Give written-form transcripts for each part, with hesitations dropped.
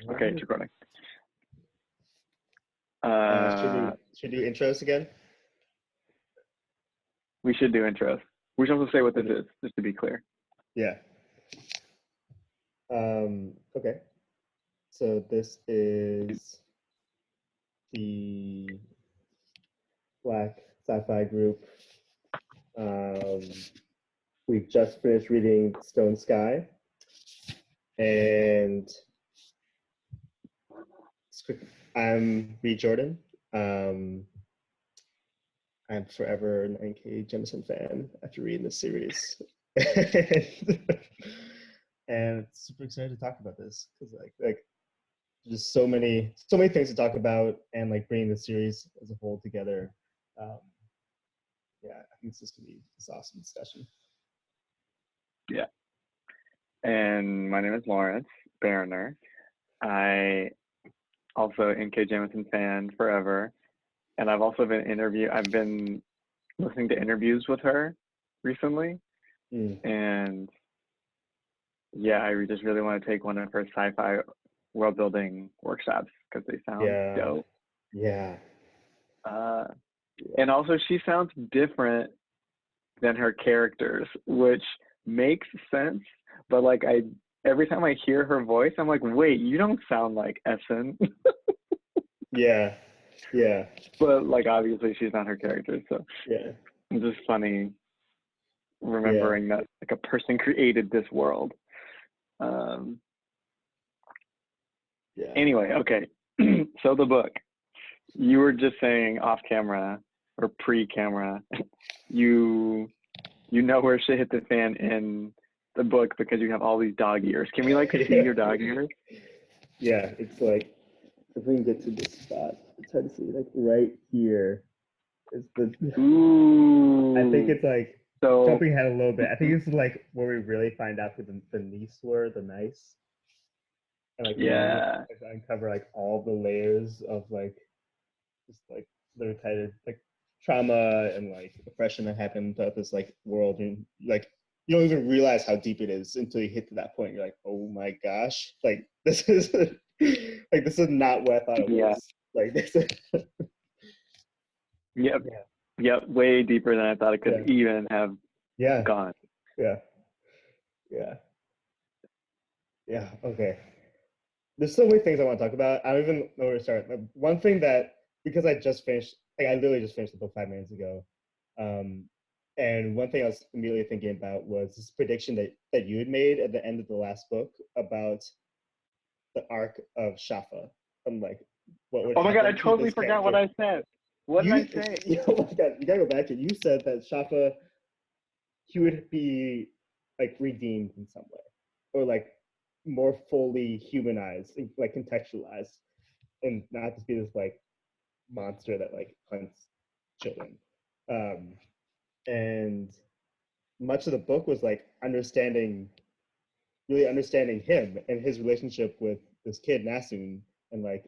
Okay, it's recording. Should do intros again? We should do intros. We should also say what this is, just to be clear. Yeah. Okay. So this is the Black sci-fi group. We've just finished reading Stone Sky, and I'm Reed Jordan. I'm forever an N.K. Jemisin fan after reading this series. And super excited to talk about this because like just so many things to talk about, and like bringing the series as a whole together. Yeah, I think this is gonna be this awesome discussion. Yeah. And my name is Lawrence Bariner. I also N.K. Jemisin fan forever, and I've also been listening to interviews with her recently, and yeah, I just really want to take one of her sci-fi world building workshops because they sound dope. Yeah. And also she sounds different than her characters, which makes sense. But like every time I hear her voice, I'm like, wait, you don't sound like Essen. Yeah. But like obviously she's not her character, so yeah, it's just funny remembering that like a person created this world. Anyway, okay. So the book. You were just saying off camera or pre-camera, you know where shit hit the fan in the book because you have all these dog ears. Can we like see your dog ears? Yeah, it's like if we can get to this spot, it's hard to see. Like right here is the. Ooh. I think it's like jumping ahead a little bit. I think this is like where we really find out who the niece were, the nice. And like uncover like all the layers of like just like their kind of like trauma and like oppression that happened throughout this like world, and like you don't even realize how deep it is until you hit to that point. You're like, oh my gosh, like this is like this is not what I thought it was. Like this is Yep, way deeper than I thought it could even have gone. Yeah, okay. There's so many things I want to talk about. I don't even know where to start. One thing that, because I literally just finished the book 5 minutes ago. And one thing I was immediately thinking about was this prediction that you had made at the end of the last book about the arc of Shafa. I'm like, what would Oh my god, I happen to totally this forgot what I said. What did I say? Oh my god, you gotta go back. And you said that Shafa, he would be like redeemed in some way, or like more fully humanized, like contextualized, and not just be this like monster that like hunts children. And much of the book was like really understanding him and his relationship with this kid Nasun, and like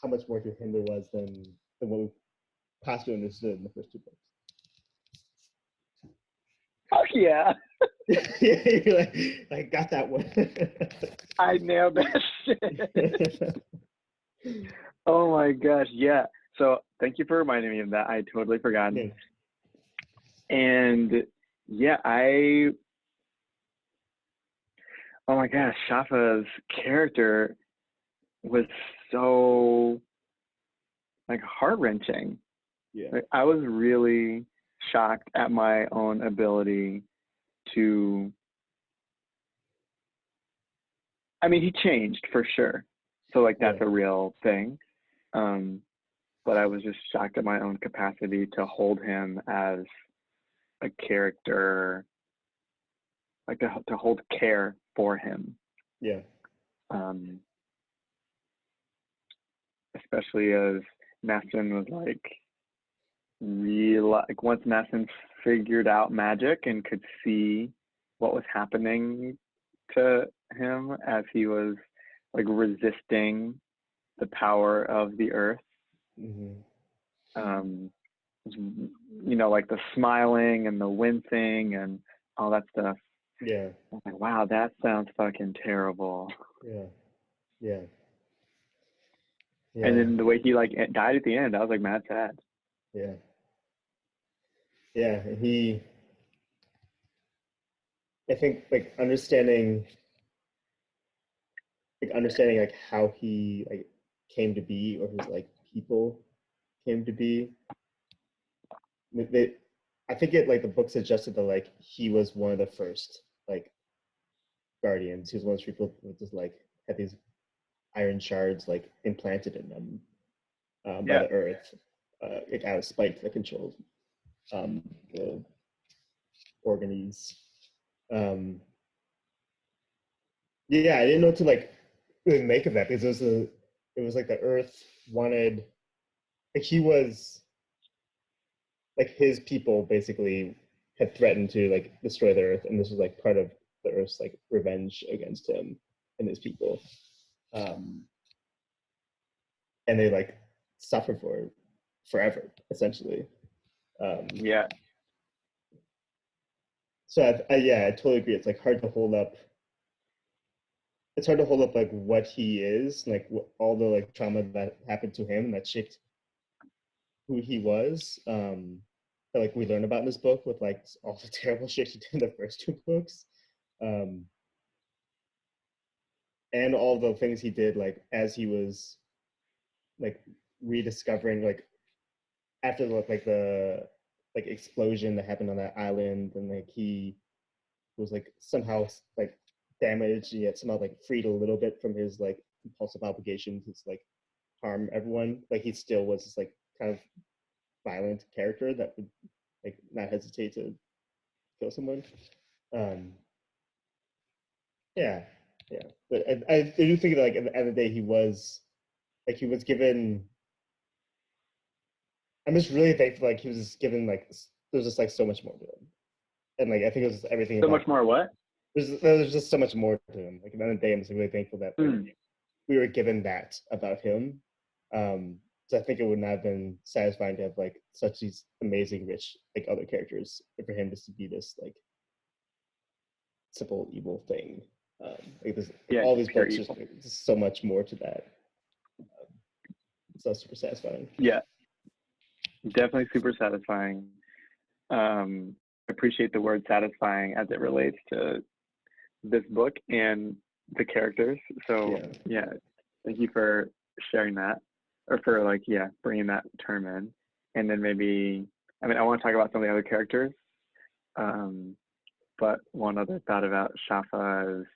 how much more to him there was than what we possibly understood in the first 2 books. Fuck yeah. Yeah, you're like, I got that one. I nailed that shit. Oh my gosh, yeah. So thank you for reminding me of that. I totally forgot. Yeah. And yeah, oh my gosh, Shafa's character was so like heart-wrenching. Yeah. Like, I was really shocked at my own ability to, I mean, he changed for sure. So like that's a real thing. But I was just shocked at my own capacity to hold him as a character, like to hold care for him. Yeah. Especially as Nastin was like once Nastin figured out magic and could see what was happening to him as he was like resisting the power of the earth. Mm-hmm. You know, like the smiling and the wincing and all that stuff. Yeah. I'm like, wow, that sounds fucking terrible. Yeah. And then the way he like died at the end, I was like mad sad. Yeah. Yeah. I think like understanding like how he like came to be, or his like people came to be. I think it like the book suggested that like he was one of the first like guardians. He was one of those people who just like had these iron shards like implanted in them by the earth, like out of spite that controlled the organs. Yeah, I didn't know what to like really make of that, because it was like the earth wanted, like he was like his people basically had threatened to like destroy the earth, and this was like part of the earth's like revenge against him and his people. um and they like suffered for it forever essentially. Yeah. So yeah, I totally agree. It's like hard to hold up. It's hard to hold up like what he is, like all the like trauma that happened to him that shaped who he was. That like we learn about in this book, with like all the terrible shit he did in the first two books, um, and all the things he did like as he was like rediscovering, like after the like explosion that happened on that island, and like he was like somehow like damaged, yet somehow like freed a little bit from his like compulsive obligation to like harm everyone. Like he still was this like kind of violent character that would like not hesitate to kill someone. Um, yeah, yeah. But I do think that like at the end of the day, he was given. I'm just really thankful like he was just given like there's just like so much more to him, and like I think it was everything So about much more what? there's just so much more to him. Like at the end of the day, I'm just really thankful that like, we were given that about him. So I think it would not have been satisfying to have like such these amazing, rich like other characters, for him just to be this like simple evil thing. Like this, Yeah, all just these pure books, evil. just so much more to that. So super satisfying. Yeah, definitely super satisfying. I appreciate the word satisfying as it relates to this book and the characters. So yeah, thank you for sharing that, or for like bringing that term in. And then maybe, I mean, I want to talk about some of the other characters. But one other thought about SciFi is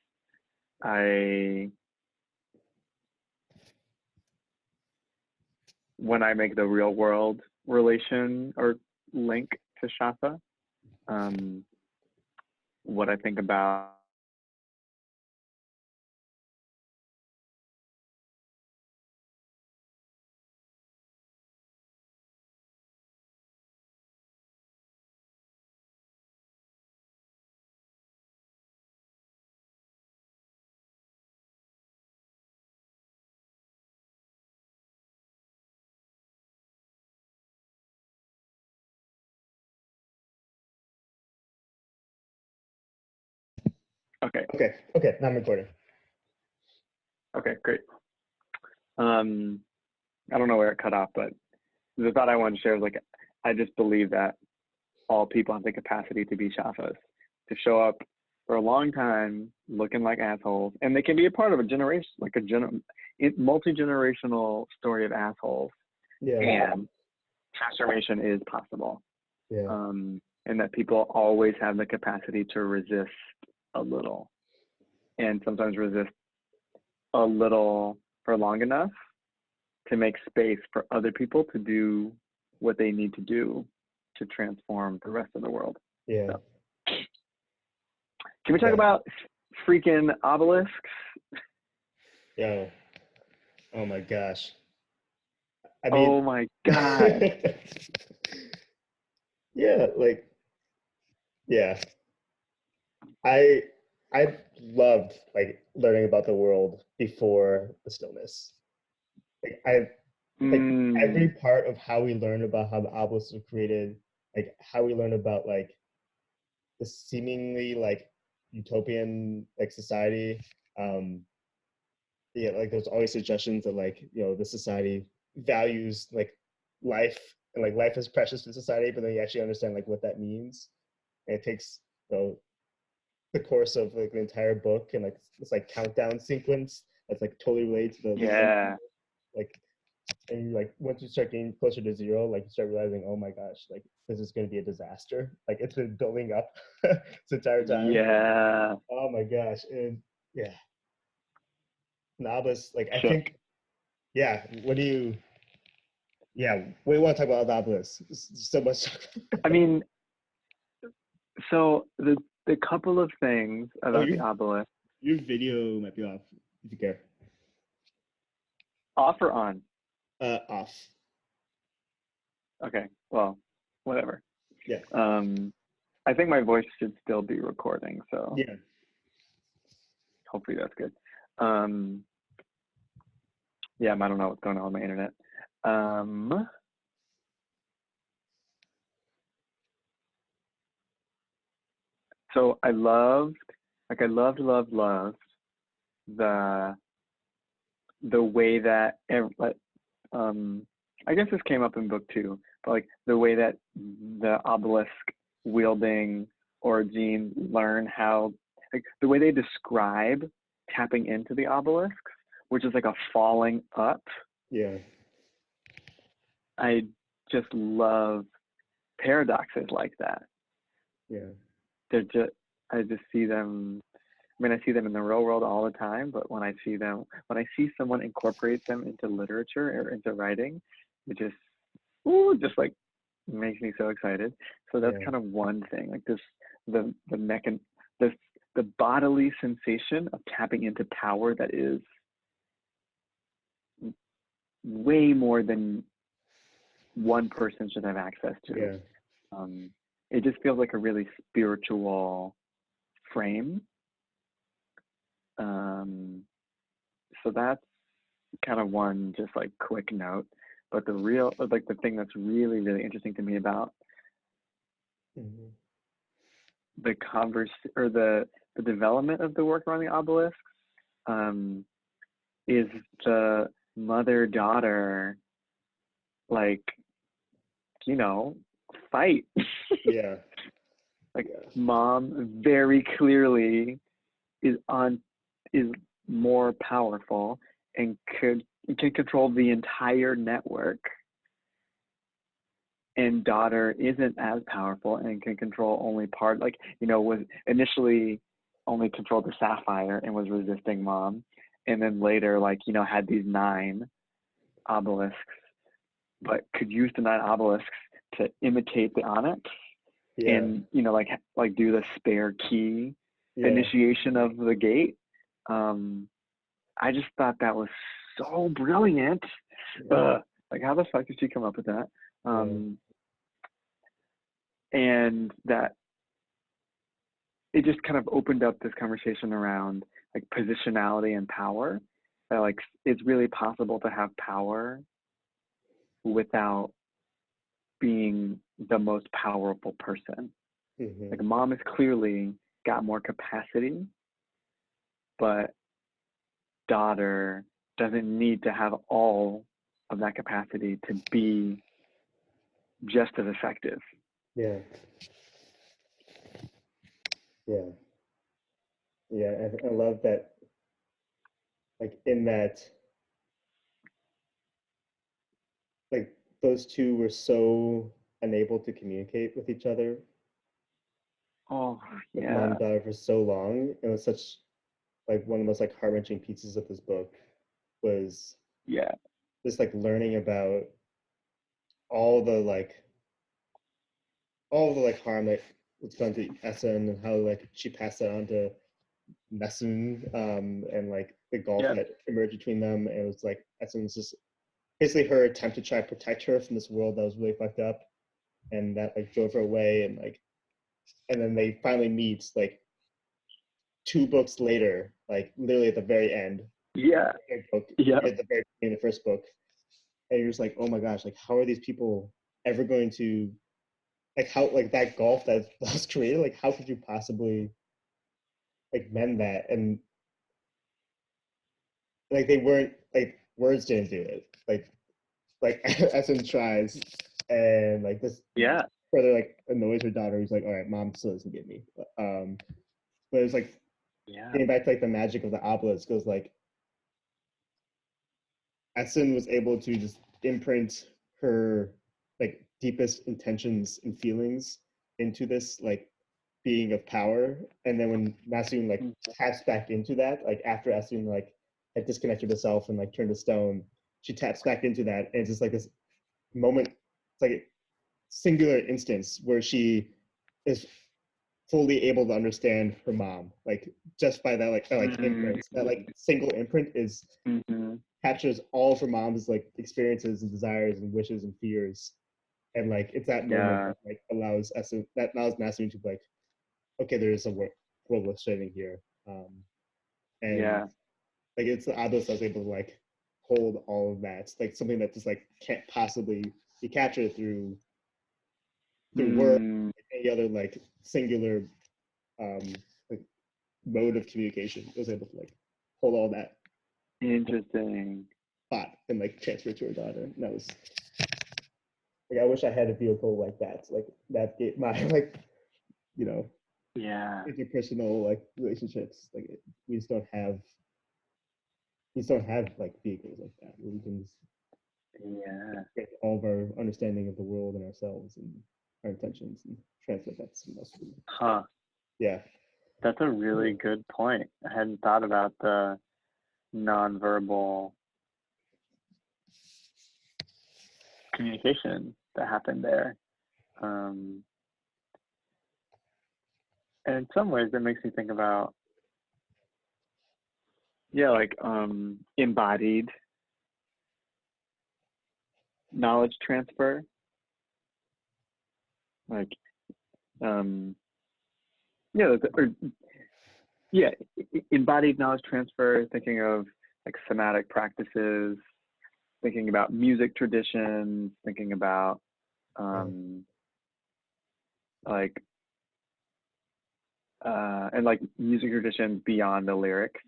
when I make the real world relation or link to SciFi, what I think about okay. Now I'm recording. Okay, great. I don't know where it cut off, but the thought I wanted to share was like, I just believe that all people have the capacity to be SciFis, to show up for a long time looking like assholes, and they can be a part of a generation, like a multi-generational story of assholes. And transformation is possible. And that people always have the capacity to resist a little, and sometimes resist a little for long enough to make space for other people to do what they need to do to transform the rest of the world. So, can we talk about freaking obelisks? Yo, oh my gosh. I mean, oh my god. Yeah, like, yeah. I loved like learning about the world before the stillness. Like every part of how we learn about how the obelisks were created, like how we learn about like the seemingly like utopian like society, yeah, like there's always suggestions that like, you know, the society values like life and like life is precious to society, but then you actually understand like what that means. And it takes, you know, the course of like the entire book and like this like countdown sequence that's like totally related to the end, Yeah. like, and you like once you start getting closer to zero, like you start realizing, oh my gosh, like this is going to be a disaster. Like it's been building up this entire time. Yeah. Oh my gosh, and yeah, Novelist. Like I Shit. think, yeah. What do you? Yeah, we want to talk about Novelist. So much. I mean, so the couple of things Oh, about the obelisk, your video might be off. If you care. off or on? Off. Okay, well, whatever. Yeah. I think my voice should still be recording, so Yeah. hopefully that's good. Yeah, I don't know what's going on with my internet. So I loved the way that I guess this came up in book 2, but like the way that the obelisk wielding Origin learn how, like the way they describe tapping into the obelisks, which is like a falling up. Yeah. I just love paradoxes like that. Yeah. I just see them. I mean, I see them in the real world all the time, but when I see someone incorporate them into literature or into writing, it just like makes me so excited. So that's kind of one thing, like the bodily sensation of tapping into power that is way more than one person should have access to. Yeah. It just feels like a really spiritual frame. So that's kind of one just like quick note. But the thing that's really, really interesting to me about the development of the work around the obelisk is the mother-daughter, like, fight. Yeah. Like mom very clearly is more powerful and can control the entire network, and daughter isn't as powerful and can control only part, like, was initially only controlled the sapphire and was resisting mom, and then later, like, had these 9 obelisks, but could use the 9 obelisks to imitate the onyx. And like do the spare key initiation of the gate. I just thought that was so brilliant. Like, how the fuck did she come up with that? And that it just kind of opened up this conversation around like positionality and power. That like it's really possible to have power without being the most powerful person. Like mom has clearly got more capacity, but daughter doesn't need to have all of that capacity to be just as effective. Yeah. Yeah. Yeah. I love that. Like in that, like those two were so unable to communicate with each other. Oh, Like yeah. mom and daughter for so long. It was such like one of the most like heart-wrenching pieces of this book was just like learning about all the like harm that was done to Essen and how like she passed that on to Messun, and like the gulf that emerged between them. And it was like Essen's just basically her attempt to try to protect her from this world that was really fucked up, and that like drove her away. And then they finally meet like 2 books later, like literally at the very end. Book, at the very beginning of the first book, and you're just like, oh my gosh, like how are these people ever going to, like how, like that gulf that was created, like how could you possibly like mend that? And like they weren't like words didn't do it. Like Essen tries, and like this further like annoys her daughter. Who's like, all right, mom still doesn't get me. But it's like getting back to like the magic of the obelisk goes like Essen was able to just imprint her like deepest intentions and feelings into this like being of power, and then when Nasun like taps back into that, like after Essen like had disconnected herself and like turned to stone, she taps back into that, and it's just like this moment. It's like a singular instance where she is fully able to understand her mom, like just by that like imprint. That like single imprint is captures all of her mom's like experiences and desires and wishes and fears, and like it's that moment that like allows Nasun to like, okay, there is a world worth saving here, and like it's the obelisk that's able to like hold all of that. It's like something that just like can't possibly be captured through words, like any other like singular like mode of communication. It was able to like hold all that interesting thought and like transfer it to her daughter. And that was like, I wish I had a vehicle like that to like navigate my like, you know, interpersonal like relationships. Like we just don't have like vehicles like that where we can just get all of our understanding of the world and ourselves and our intentions and translate that to someone else. Yeah. That's a really good point. I hadn't thought about the nonverbal communication that happened there. And in some ways, that makes me think about, like embodied knowledge transfer. Like, embodied knowledge transfer, thinking of like somatic practices, thinking about music traditions, thinking about and like music traditions beyond the lyrics.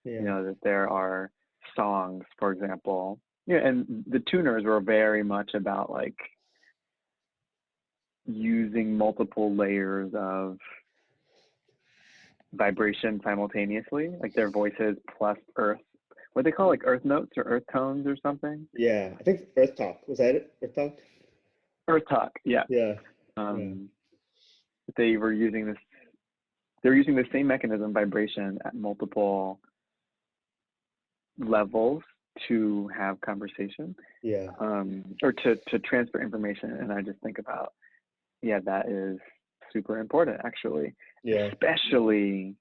You know, that there are songs, for example. And the tuners were very much about like using multiple layers of vibration simultaneously, like their voices plus earth, what they call like earth notes or earth tones or something. Yeah, I think Earth Talk, was that it? Earth Talk? Earth Talk, yeah. They were using the same mechanism, vibration, at multiple levels to have conversation, or to transfer information. And I just think about, that is super important, actually. Especially,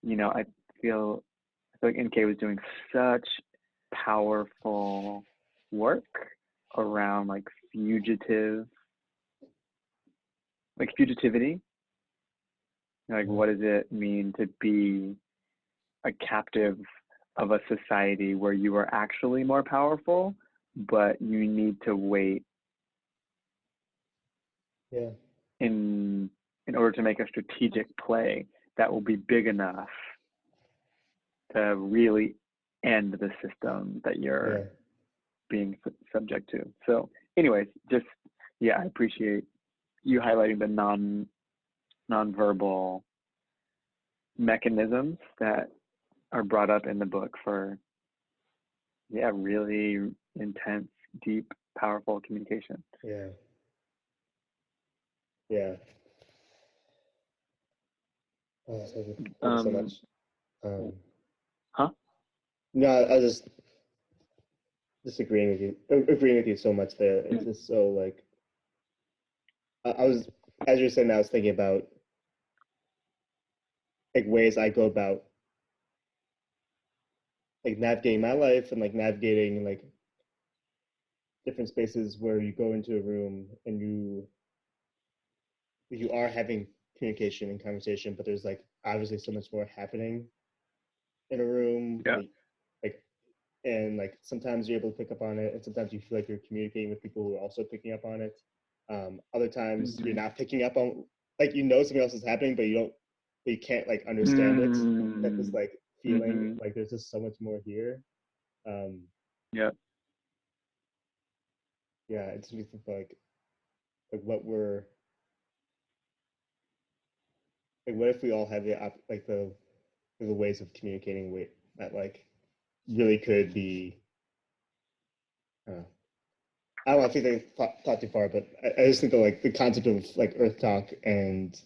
I feel like NK was doing such powerful work around like fugitivity. Like, what does it mean to be a captive of a society where you are actually more powerful, but you need to wait in order to make a strategic play that will be big enough to really end the system that you're being subject to. So anyways, just, I appreciate you highlighting the nonverbal mechanisms that are brought up in the book for, really intense, deep, powerful communication. Oh, thank you so much. No, I was just agreeing with you so much there. It's just so like, I was, as you were saying, I was thinking about like ways I go about like navigating my life and like navigating like different spaces where you go into a room and you are having communication and conversation, but there's like obviously so much more happening in a room. And like sometimes you're able to pick up on it, and sometimes you feel like you're communicating with people who are also picking up on it. Other times you're not picking up on, like, something else is happening, but you can't like understand it. That just like feeling like there's just so much more here. Yeah. Yeah, it just makes me feel like what we're like. What if we all have the ways of communicating that like really could be. I don't know, I think they thought too far, but I just think that like the concept of like Earth Talk and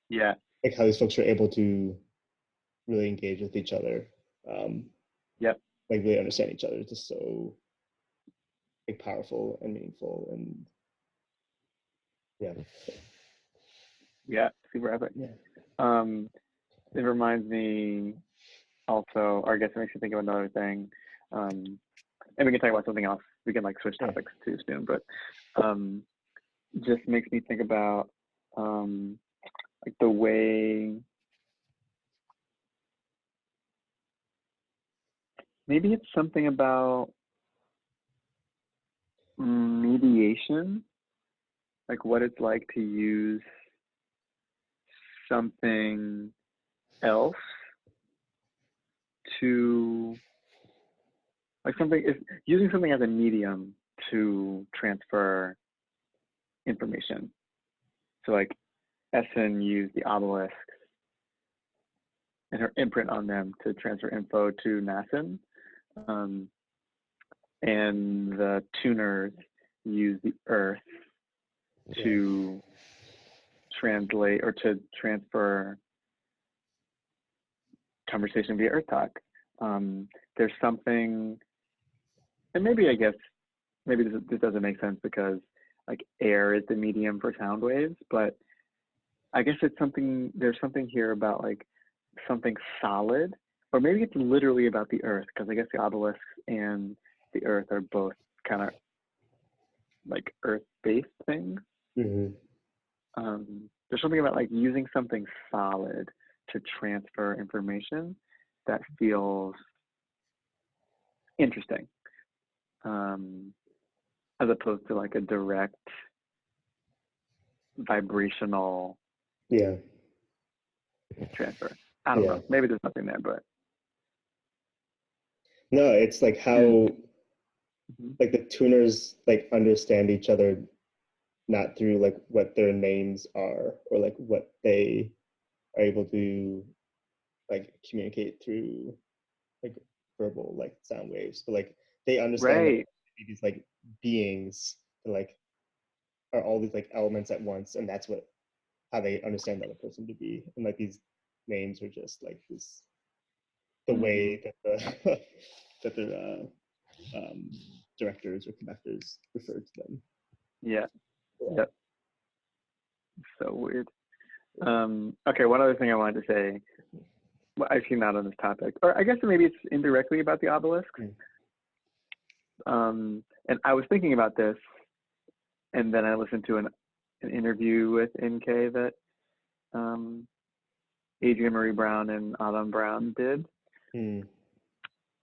like how these folks are able to really engage with each other, yep, like really understand each other is just so like powerful and meaningful and yeah, super epic. Yeah. It reminds me also, or I guess it makes me think of another thing. And we can talk about something else. We can like switch topics too soon, but just makes me think about like the way maybe it's something about mediation, like what it's like to use something else to like something is using something as a medium to transfer information. So like Essen used the obelisks and her imprint on them to transfer info to Nassim. And the tuners use the earth to translate or to transfer conversation via Earth Talk. There's something, and maybe I guess maybe this doesn't make sense because like air is the medium for sound waves, but I guess it's something. There's something here about like something solid, or maybe it's literally about the Earth because I guess the obelisks and the Earth are both kind of like Earth-based things. There's something about like using something solid to transfer information that feels interesting, as opposed to like a direct vibrational transfer. I don't know. Maybe there's nothing there, but no, it's like how like the tuners like understand each other not through like what their names are or like what they are able to like communicate through like verbal like sound waves, but like they understand that these like beings that, like are all these like elements at once, and that's what how they understand the other person to be, and like these names are just like this the way that the that their directors or conductors refer to them. Yep. So weird. Okay, one other thing I wanted to say, well, actually not on this topic, or I guess maybe it's indirectly about the obelisk. And I was thinking about this, and then I listened to an interview with NK that Adrienne Marie Brown and Adam Brown did.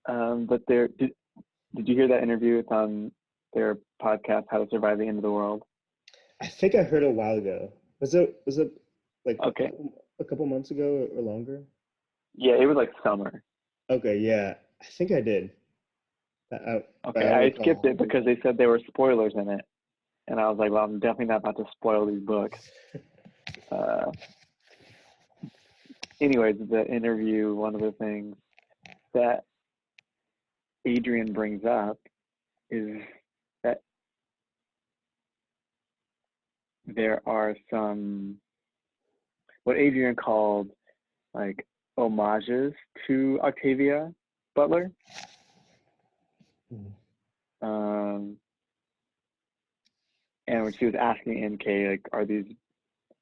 But did you hear that interview? It's on their podcast, How to Survive the End of the World. I think I heard it a while ago. Was it like a couple months ago or longer? Yeah, it was like summer. Okay, yeah, I think I did. I skipped it because they said there were spoilers in it, and I was like, well, I'm definitely not about to spoil these books. Anyways, the interview, one of the things that Adrienne brings up is that there are some, what Adrienne called like homages to Octavia Butler. And when she was asking NK, like, did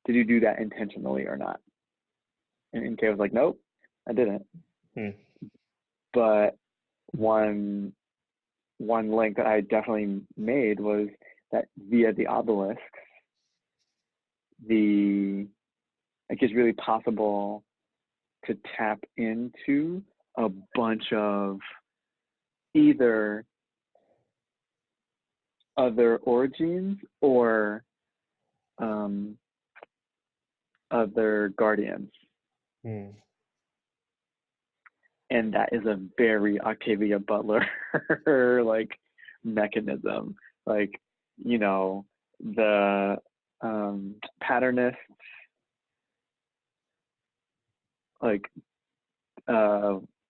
you do that intentionally or not? And NK was like, nope, I didn't. But one link that I definitely made was that via the obelisks, it's really possible to tap into a bunch of either other origins or other guardians. and that is a very Octavia Butler like mechanism. Like, you know, the patternist, like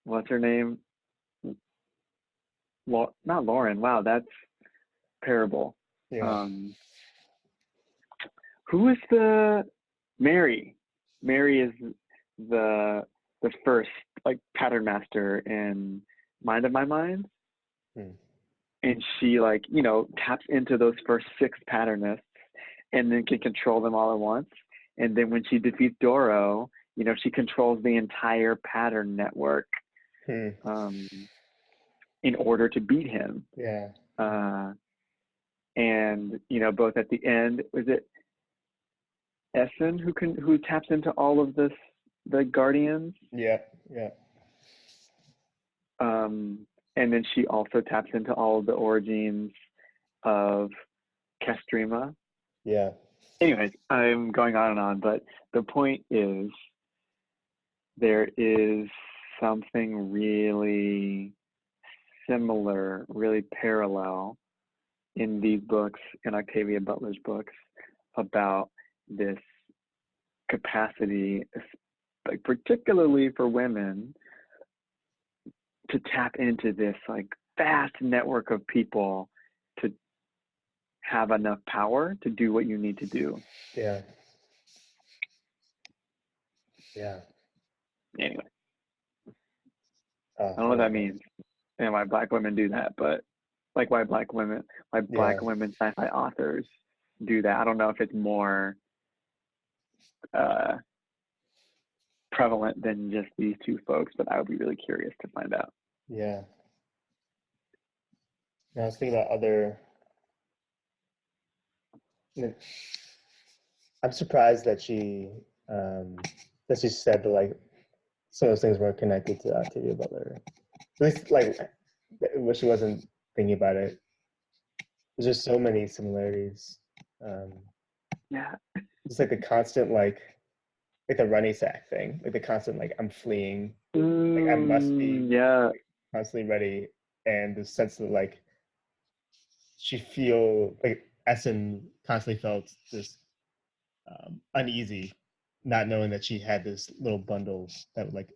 what's her name? Not Lauren. Wow, that's parable. Yeah. Who is the Mary? Mary is the first like pattern master in Mind of My Mind. And she, like, you know, taps into those first 6 patternists and then can control them all at once. And then when she defeats Doro, you know, she controls the entire pattern network in order to beat him. Yeah. And, you know, both at the end, was it Essen who taps into all of the Guardians? Yeah. Yeah. And then she also taps into all of the origins of Castrima. Yeah. Anyways, I'm going on and on, but the point is there is something really similar, really parallel in these books, in Octavia Butler's books, about this capacity, like particularly for women, to tap into this like vast network of people to have enough power to do what you need to do. Yeah. Yeah. Anyway, I don't know what that means and why Black women do that, but like why Black women sci-fi authors do that. I don't know if it's more prevalent than just these 2 folks, but I would be really curious to find out. Yeah. I was thinking about other. I'm surprised that she said that like some of those things weren't connected to Octavia Butler. At least like when she wasn't thinking about it. There's just so many similarities. Yeah. It's like the constant like the runny sack thing, like the constant like I'm fleeing, like I must be like, constantly ready, and the sense that like she feel like Essen constantly felt this uneasy, not knowing that she had this little bundle that would like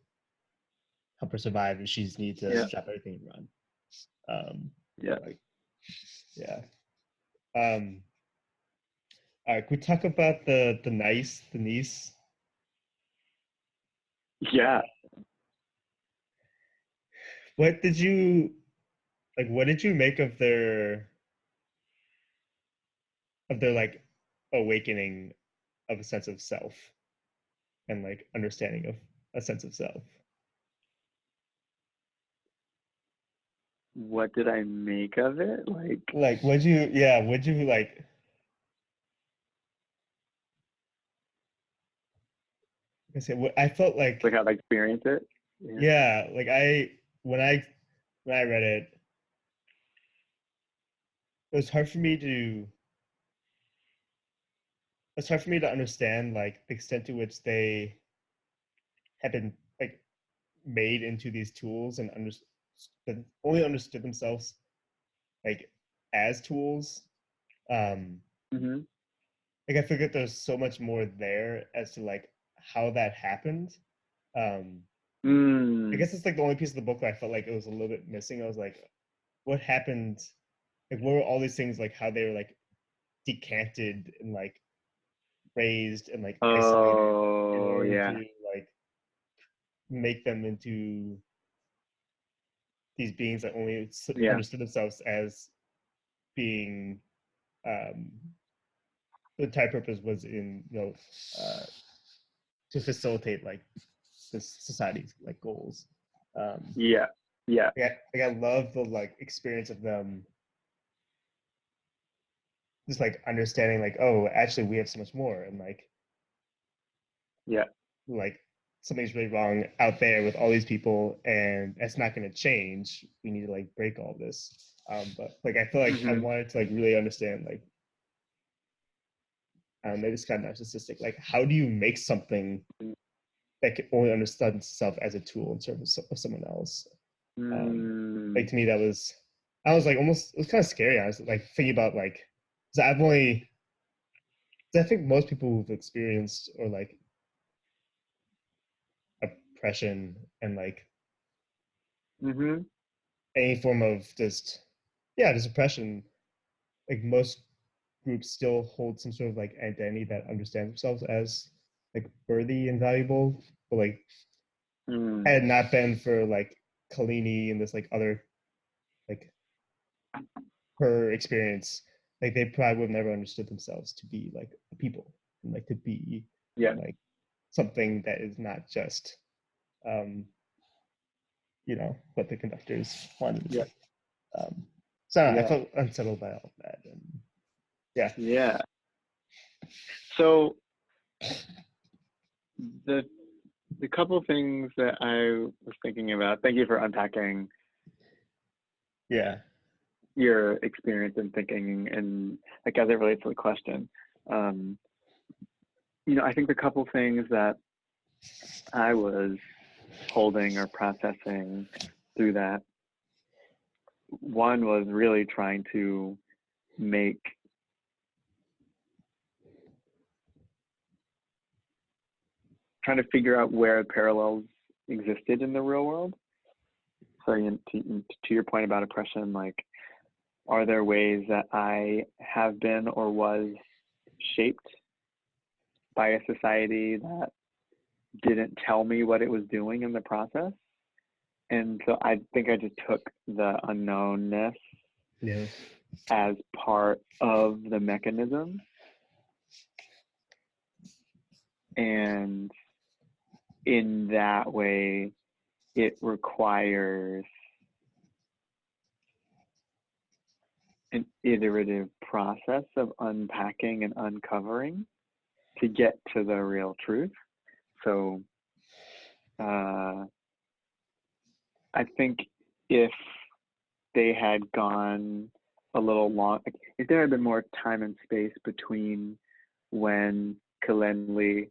help her survive if she's need to strap everything and run. Like, yeah. All right, can we talk about the niece? Yeah. What did you make of their like awakening of a sense of self and like understanding of a sense of self? What did I make of it? Like would you like I said, I felt like how I experience it. Yeah, like when I read it, it was hard for me to understand like the extent to which they had been like made into these tools and only understood themselves like as tools. Like I figured there's so much more there as to like how that happened. I guess it's like the only piece of the book that I felt like it was a little bit missing. I was like, what happened? Like, what were all these things like how they were like decanted and like raised and like isolated in order to like make them into these beings that only understood themselves as being the entire purpose was in to facilitate like this society's like goals. Yeah. I love the like experience of them just like understanding like, oh, actually we have so much more, and like something's really wrong out there with all these people, and that's not going to change. We need to like break all this. But like I feel like I wanted to like really understand like maybe it's kind of narcissistic. Like, how do you make something that can only understand itself as a tool in service of someone else. Like Mm, to me, I was like almost, it was kind of scary. I was like thinking about like, because I've only, 'cause I think most people who've experienced or like oppression and like mm-hmm. any form of just, yeah, just oppression, like most groups still hold some sort of like identity that understands themselves as like worthy and valuable, but like Mm, had it not been for like Kalini and this like other like her experience, like they probably would have never understood themselves to be like a people and like to be yeah, like something that is not just um what the conductors wanted to yeah, be. So I yeah, felt unsettled by all of that, and yeah. yeah. So the the couple things that I was thinking about. Thank you for unpacking Yeah. your experience and thinking, and like as it relates to the question. Um, I think the couple things that I was holding or processing through that. One was really make trying to figure out where parallels existed in the real world. So to your point about oppression, like, are there ways that I have been or was shaped by a society that didn't tell me what it was doing in the process? And so I think I just took the unknownness Yeah. as part of the mechanism. And in that way, it requires an iterative process of unpacking and uncovering to get to the real truth. So I think if they had gone a little long, if there had been more time and space between when Kalenli,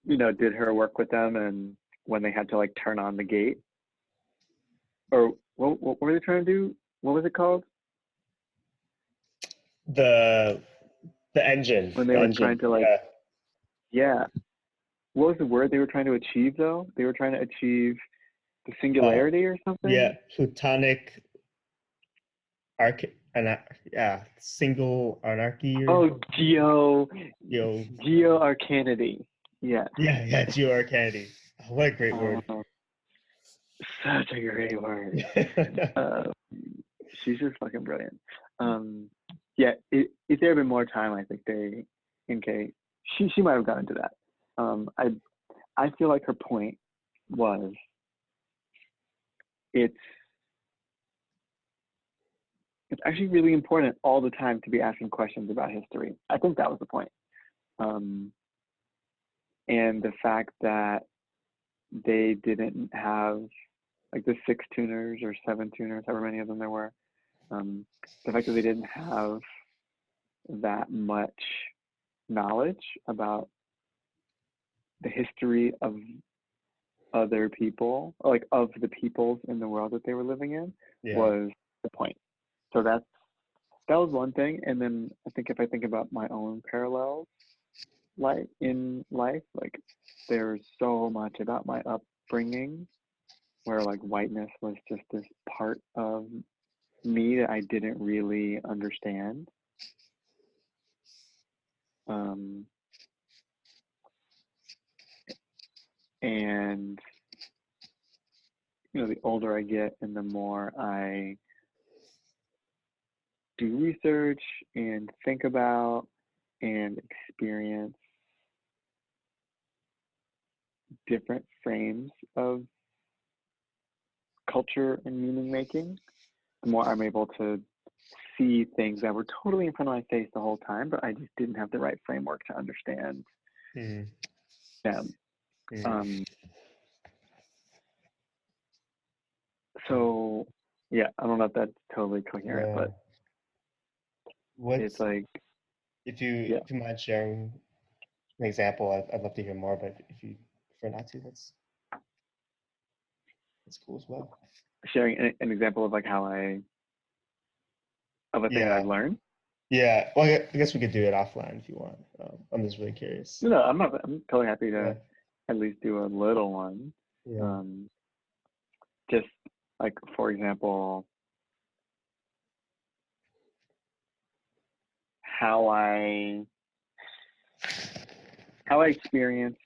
did her work with them and when they had to like turn on the gate, or what were they trying to do? What was it called? The the engine, When they the were engine. trying to like, Yeah. yeah. What was the word they were trying to achieve though? They were trying to achieve the Uh, singularity or yeah. something? Plutonic arc and yeah, single anarchy or Oh, yo. Geo Arcanity. Yes. Yeah, Geo Arcady. Oh, what a great word. Um, Such a great word. Uh, she's just fucking brilliant. Yeah, if there had been more time, I think she might have gotten to that. I feel like her point was it's it's actually really important all the time to be asking questions about history. I think that was the point. Um, and the fact that they didn't have like the 6 tuners or 7 tuners, however many of them there were, the fact that they didn't have that much knowledge about the history of other people, or like of the peoples in the world that they were living in, Yeah. was the point. So that was one thing. And then I think if I think about my own parallels, like in life, like there's so much about my upbringing where like whiteness was just this part of me that I didn't really understand. Um, and the older I get and the more I do research and think about and experience different frames of culture and meaning making, the more I'm able to see things that were totally in front of my face the whole time, but I just didn't have the right framework to understand Mm. them. Mm. Um, so yeah, I don't know if that's totally coherent, Yeah. but it's What's like, if you yeah. if you mind sharing an example, I'd love to hear more, but if you prefer not to, that's cool as well. Sharing an example of like of a thing that I've Yeah. learned. Yeah. Well, I guess we could do it offline if you want. I'm just really curious. No, I'm not. I'm totally happy Yeah. to at least do a little one. Yeah. Just like, for example, how I experienced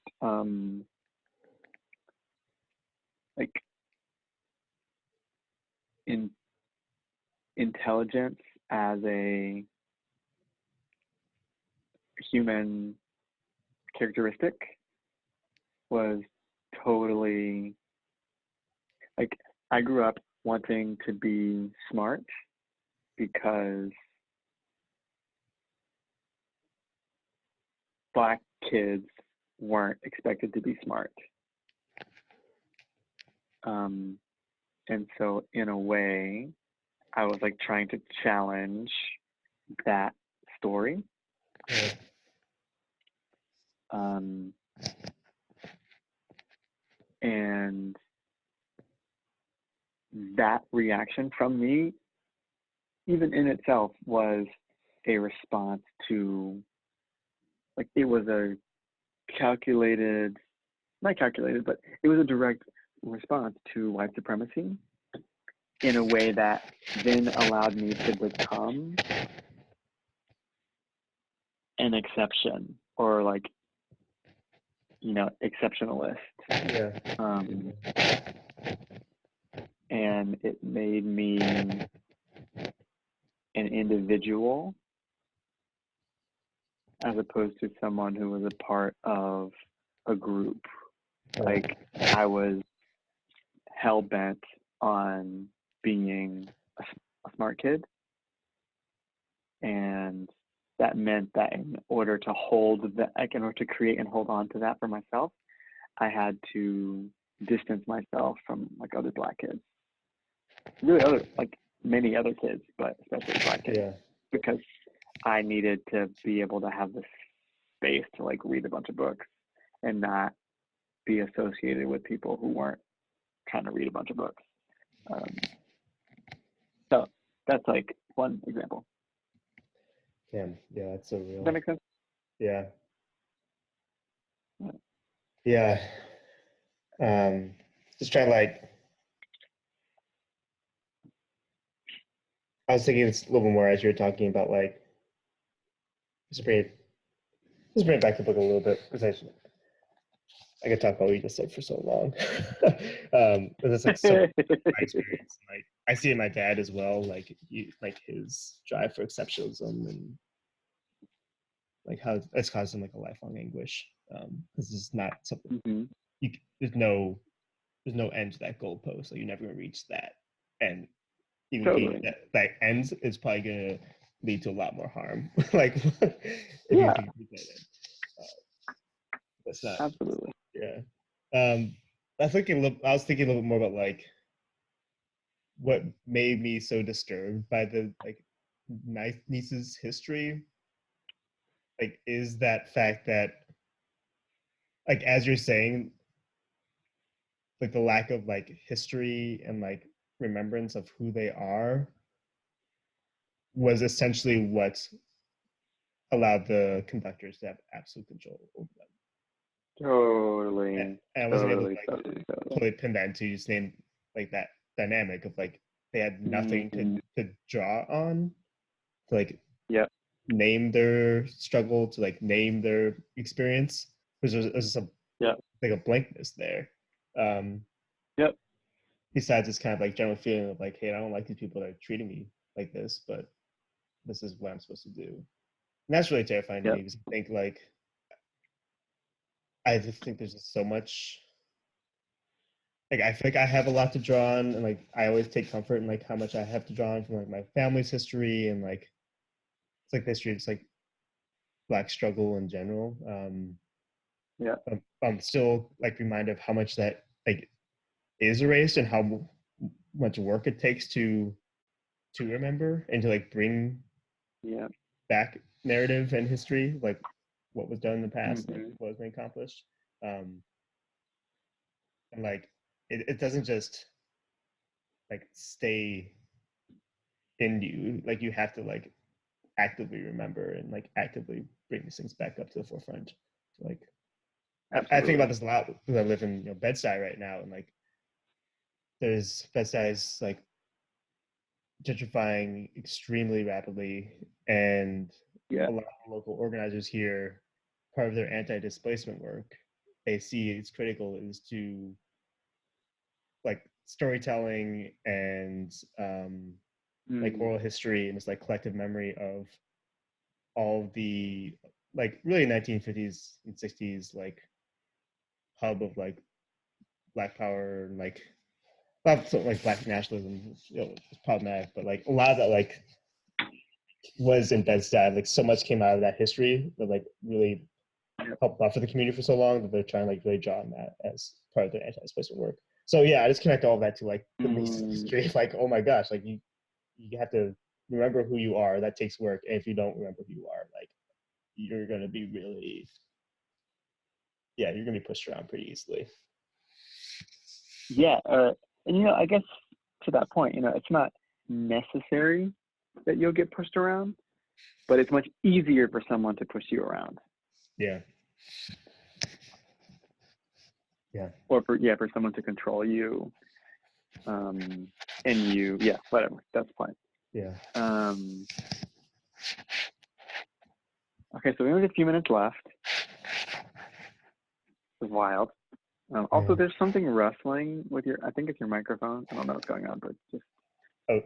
like in intelligence as a human characteristic was totally like, I grew up wanting to be smart because Black kids weren't expected to be smart. And so in a way, I was like trying to challenge that story. Yeah. And that reaction from me, even in itself, was a response to, like, it was a calculated, not calculated, but it was a direct response to white supremacy in a way that then allowed me to become an exception, or like, exceptionalist. Yeah. And it made me an individual as opposed to someone who was a part of a group. Like, I was hell bent on being a smart kid, and that meant that in order to in order to create and hold on to that for myself, I had to distance myself from like other Black kids, really other like many other kids, but especially Black kids, because I needed to be able to have the space to like read a bunch of books and not be associated with people who weren't trying to read a bunch of books. So that's like one example. Yeah, that's so real. Does that make sense? Yeah. Yeah. Just trying to like, I was thinking it's a little bit more as you were talking about like, just bring it back to the book a little bit because I could talk about what you just said for so long. But it's like so my experience. Like I see it in my dad as well, like his drive for exceptionalism and like how it's caused him like a lifelong anguish. This is not something there's no end to that goalpost. Like you're never gonna reach that, and even getting that ends is probably gonna lead to a lot more harm. Like if you can reach that end. That's not absolutely. Yeah. I was thinking a little bit more about like what made me so disturbed by the like niece's history. Like, is that fact that like as you're saying, like the lack of like history and like remembrance of who they are was essentially what allowed the conductors to have absolute control over them. Totally. And I wasn't able to like totally pin that into just name like that dynamic of like they had nothing to draw on to like name their struggle, to like name their experience, because there's just like a blankness there. Besides this kind of like general feeling of like, hey, I don't like these people that are treating me like this, but this is what I'm supposed to do. And that's really terrifying to me because I think like I just think there's just so much like I feel like I have a lot to draw on, and like I always take comfort in like how much I have to draw on from like my family's history, and like it's like the history of just like Black struggle in general. I'm still like reminded of how much that like is erased and how much work it takes to remember and to like bring back narrative and history. Like what was done in the past, like what was being accomplished. And like it doesn't just like stay in you. Like you have to like actively remember and like actively bring these things back up to the forefront. So, like I think about this a lot because I live in Bed-Stuy right now, and like there's Bed-Stuy's like gentrifying extremely rapidly, and a lot of local organizers here, part of their anti-displacement work, they see it's critical is to like storytelling and like oral history and this like collective memory of all the like really 1950s and 60s like hub of like black power and like not so like black nationalism, it's problematic, but like a lot of that like was in Bed-Stuy. Like so much came out of that history that like really helped buffer the community for so long that they're trying to like really draw on that as part of their anti-displacement work. So yeah, I just connect all of that to like the history. Like, oh my gosh, like you have to remember who you are. That takes work. And if you don't remember who you are, like you're gonna be really you're gonna be pushed around pretty easily. And I guess to that point, it's not necessary that you'll get pushed around, but it's much easier for someone to push you around. Yeah. Or for someone to control you, and whatever. That's fine. Yeah. Okay, so we only have a few minutes left. It's wild. Also, there's something rustling with I think it's your microphone. I don't know what's going on, but just is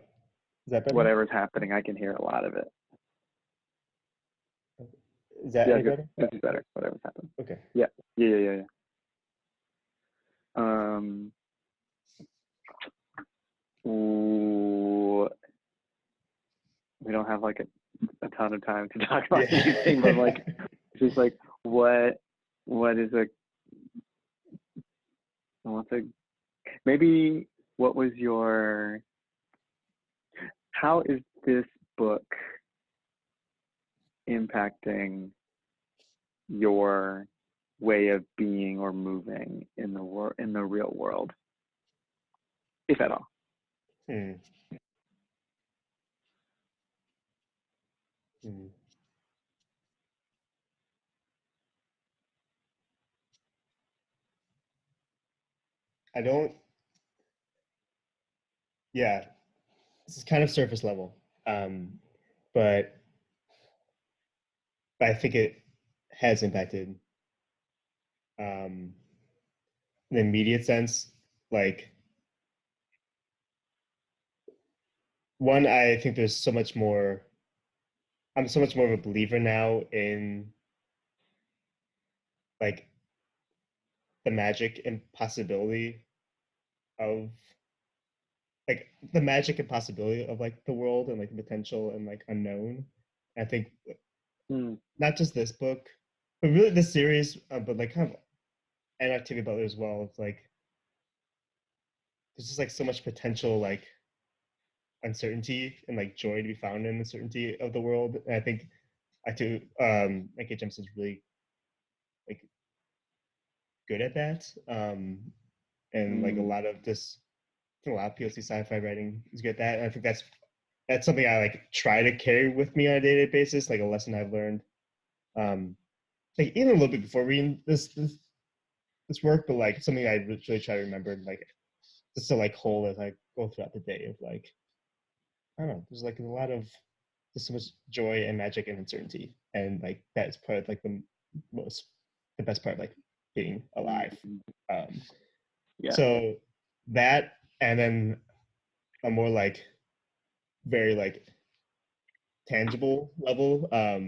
that better? Whatever's happening, I can hear a lot of it. Is that any better? This is better. Whatever's happening. Okay. Yeah. We don't have like a ton of time to talk about anything, but like, it's just like, what is maybe what was how is this book impacting your way of being or moving in the real world, if at all? I don't. Yeah, this is kind of surface level, but I think it has impacted in the immediate sense. Like, one, I think there's so much more. I'm so much more of a believer now in like the magic and possibility of like the magic and possibility of like the world and like the potential and like unknown. I think not just this book, but really this series, but like kind of and Activity Butler as well. It's like there's just like so much potential like uncertainty and like joy to be found in the certainty of the world. And I think N.K. Jemisin's really like good at that. And like a lot of POC sci-fi writing is good at that. And I think that's something I like try to carry with me on a day-to-day basis, like a lesson I've learned. Like even a little bit before reading this work, but like something I really try to remember, like just to like hold as I go throughout the day of like, I don't know, there's like a lot of there's so much joy and magic and uncertainty, and like that's part of like the best part of like being alive. So that, and then a more like very like tangible level. I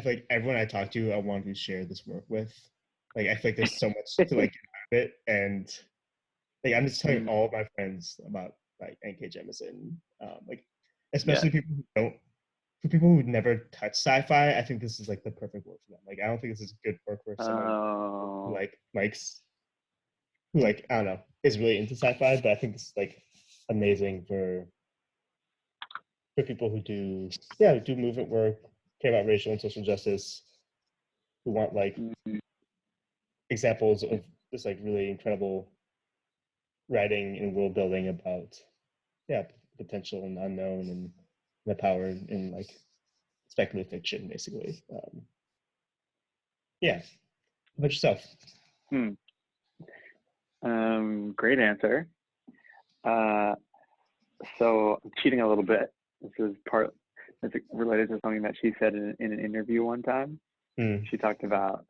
feel like everyone I talk to, I want to share this work with. Like I feel like there's so much to like get out of it, and like I'm just telling all of my friends about like N.K. Jemisin, like especially people who don't, for people who never touch sci-fi. I think this is like the perfect work for them. Like I don't think this is good work for someone who like likes, who like I don't know is really into sci-fi, but I think this is like amazing for people who do movement work, care about racial and social justice, who want like examples of this like really incredible writing and world building about potential and unknown and the power in like speculative fiction, basically. Yeah. How about yourself? Great answer. So I'm cheating a little bit. This is related to something that she said in an interview one time. She talked about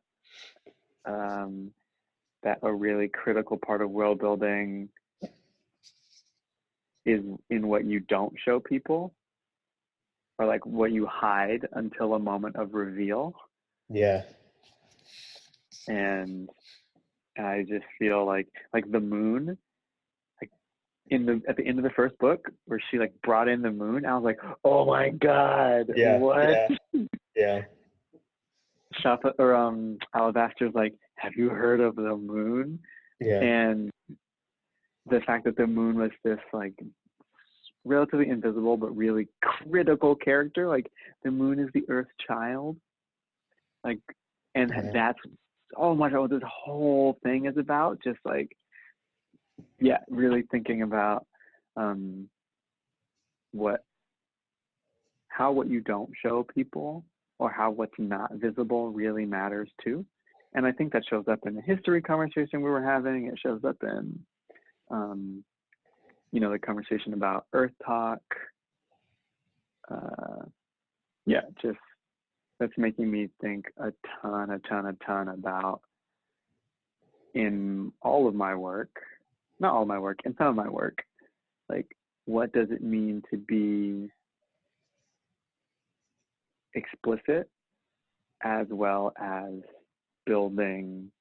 that a really critical part of world building is in what you don't show people, or like what you hide until a moment of reveal. Yeah. And I just feel like the moon, like at the end of the first book where she like brought in the moon, I was like, oh my god, what? Yeah. Alabaster's like, have you heard of the moon? Yeah. And the fact that the moon was this like relatively invisible but really critical character, like the moon is the Earth's child, like, and that's so much what this whole thing is about. Just like, really thinking about how what you don't show people, or how what's not visible really matters too. And I think that shows up in the history conversation we were having. It shows up in, the conversation about Earth Talk. Just that's making me think a ton about, in all of my work, not all my work, in some of my work, like, what does it mean to be explicit as well as building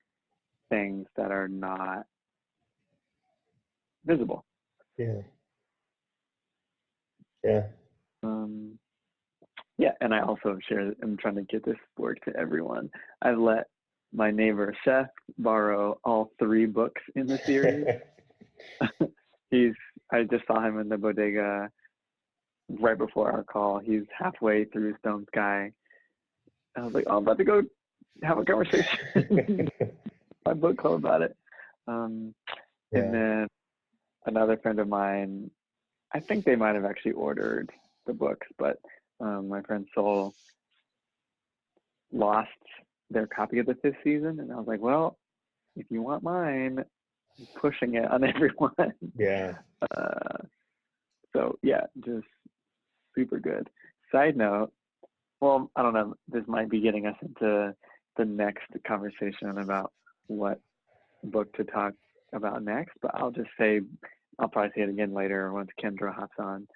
things that are not visible? And I also I'm trying to get this work to everyone. I've let my neighbor Seth borrow all 3 books in the series. I just saw him in the bodega right before our call. He's halfway through Stone Sky. I was like, I'm about to go have a conversation my book club about it. And then another friend of mine, I think they might have actually ordered the books, but my friend Sol lost their copy of the 5th season, and I was like, well, if you want mine, I'm pushing it on everyone. So just super good. Side note, well, I don't know, this might be getting us into the next conversation about what book to talk about next, but I'll just say, I'll probably say it again later once Kendra hops on,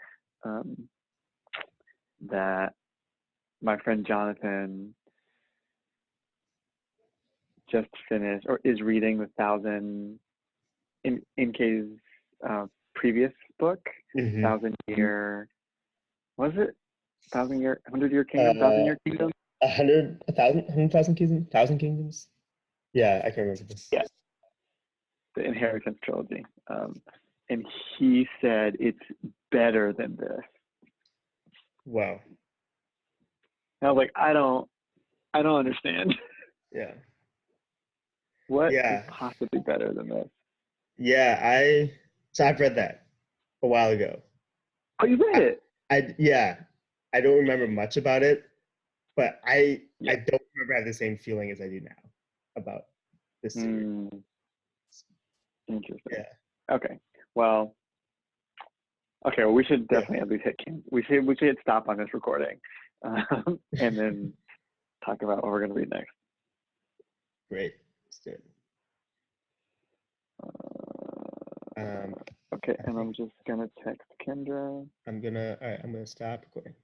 that my friend Jonathan just finished, or is reading, the 1,000, in K's previous book, 1,000-year, was it 1,000-year, 100-year kingdom, 1,000-year kingdom, 100,000 kingdoms, 1,000 kingdoms. Yeah, I can't remember this. Yeah, the Inheritance trilogy, and he said it's better than this. Wow. And I was like, I don't understand. Yeah. What is possibly better than this? Yeah, I've read that a while ago. Oh, you read it? I don't remember much about it, but I don't remember having the same feeling as I do now about this series. Interesting. Yeah. Okay. Well, we should definitely at least hit. We should hit stop on this recording, and then talk about what we're going to read next. Great. Let's do it. Okay, and I'm just gonna text Kendra. I'm gonna stop recording.